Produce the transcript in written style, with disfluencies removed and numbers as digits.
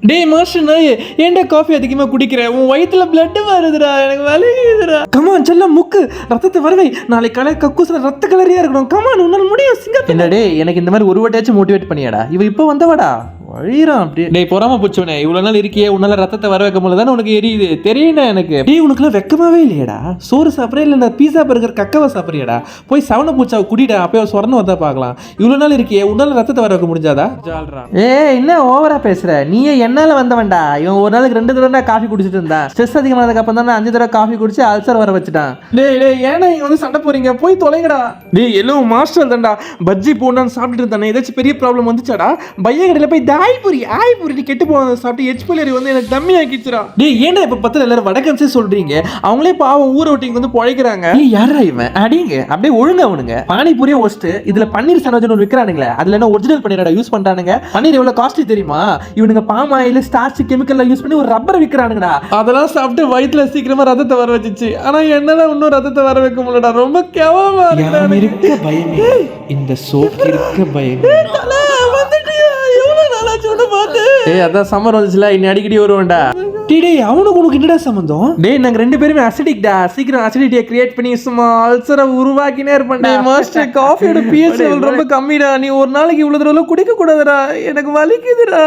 டேய் மாஸ்டர் நாயே, ஏன்டா காஃபி அதிகமா குடிக்கிற? உன் வயித்துல பிளட் வருதுடா, எனக்கு வலிக்குதுடா. கமான் செல்லம் முக்கு, ரத்தத்தை வரவை. நாளை காலை கக்கூஸ்ல ரத்த கலரியா இருக்கணும். கமான், உன்னால முடியும் சிங்கம். என்ன டே, எனக்கு இந்த மாதிரி ஒரு வாட்டியாச்சும் மோட்டிவேட் பண்ணியாடா. இவ இப்போ வந்தவாடா வழிறான் அப்படியே. டேய் பொறாம பூச்சவனே, இவ்வளவு நாள் இருக்கியே, உன்னால ரத்தத்தை வர வைக்க முடியல தானே உனக்கு எரியுது. தெரியுண்டா எனக்கு. டேய் உனக்குலாம் வெக்கமாவே இல்லையடா. சோறு சாப்பிட்றே இல்லை, நான் பீஸா பர்கர் கக்கவை சாப்பிட்றியாடா? போய் சவன பூச்சாவை குடிடா, அப்போ சொரணம் வந்தா பார்க்கலாம். இவ்வளவு நாள் இருக்கியே, உன்னால ரத்தத்தை வர வைக்க முடிஞ்சாதா? என்ன ஓவரா பேசுற? நீயே என்னால வந்தவன்டா. இவன் ஒரு நாளைக்கு 2 தடவை காஃபி குடிச்சிட்டு இருந்தா. ஸ்ட்ரெஸ் அதிகமானதுக்கு அப்புறம் தான் 5 தடவை காஃபி குடிச்சு அல்சர் வர வச்சுட்டான். டேய் டேய், ஏன்னா இங்க வந்து சண்டை போறீங்க? போய் தொலைங்கடா. டேய் எல்லாம் மாஸ்டர் தான்டா. பஜ்ஜி போனான்னு சாப்பிட்டுட்டு இருந்தானே, ஏதாச்சும் பெரிய ப்ராப்ளம் வந்துச்சாடா? பைய கடையில் போய் ஆய்புரி கெட்டு போனதை சாப்பிட்டு ஹெச்பிலரி வந்து எனக்கு டம்மி ஆக்கிச்சுடா. டேய் ஏன்டா இப்ப பத்துல எல்லாரும் வடக்கன்ஸே சொல்றீங்க? அவங்களே பாவம் ஊரை விட்டு வந்து பொழைக்கிறாங்க. நீ யாரா இவன்? அடிங்க அப்படியே ஒழுங்க அவனுங்க. பானிபூரியே ஒஸ்ட், இதுல பன்னீர் சனோஜன் ஒரு விற்கிறானுங்களே, அதுல என்ன ஒரிஜினல் பன்னீரடா யூஸ் பண்றானுங்க? பன்னீர் எவ்வளவு காஸ்ட்லி தெரியுமா? இவனுங்க palm oil starch chemical use பண்ணி ஒரு ரப்பர் விற்கிறானுங்கடா. அதெல்லாம் சாப்பிட்டு வயிற்றுல சீக்கிரமா ரத்தத்தை வர வச்சிச்சு. ஆனா என்னால இன்னும் ரத்தத்தை வர வைக்க முடியலடா. ரொம்ப கேவலமா இருக்கு. பயமே இந்த சோப் இருக்க பயமே. அதான் சம்மர் வந்துச்சுல, இன்னும் அடிக்கடி வருவேன்டா. டேய் அவனுக்கு உனக்கு என்னடா சம்பந்தம்? டேய் நாங்க 2 பேருமே அசிடிக்டா. சீக்கிரம் அசிடிட்டியை கிரியேட் பண்ணி சும்மா அல்சரை உருவாக்கினே இருப்பேன்டா. மாஸ்டர் காஃபியோட pH லெவல் ரொம்ப கம்மிடா. நீ ஒரு நாளைக்கு இவ்வளவு தடவை குடிக்க கூடாதுடா, எனக்கு வலிக்குதுடா.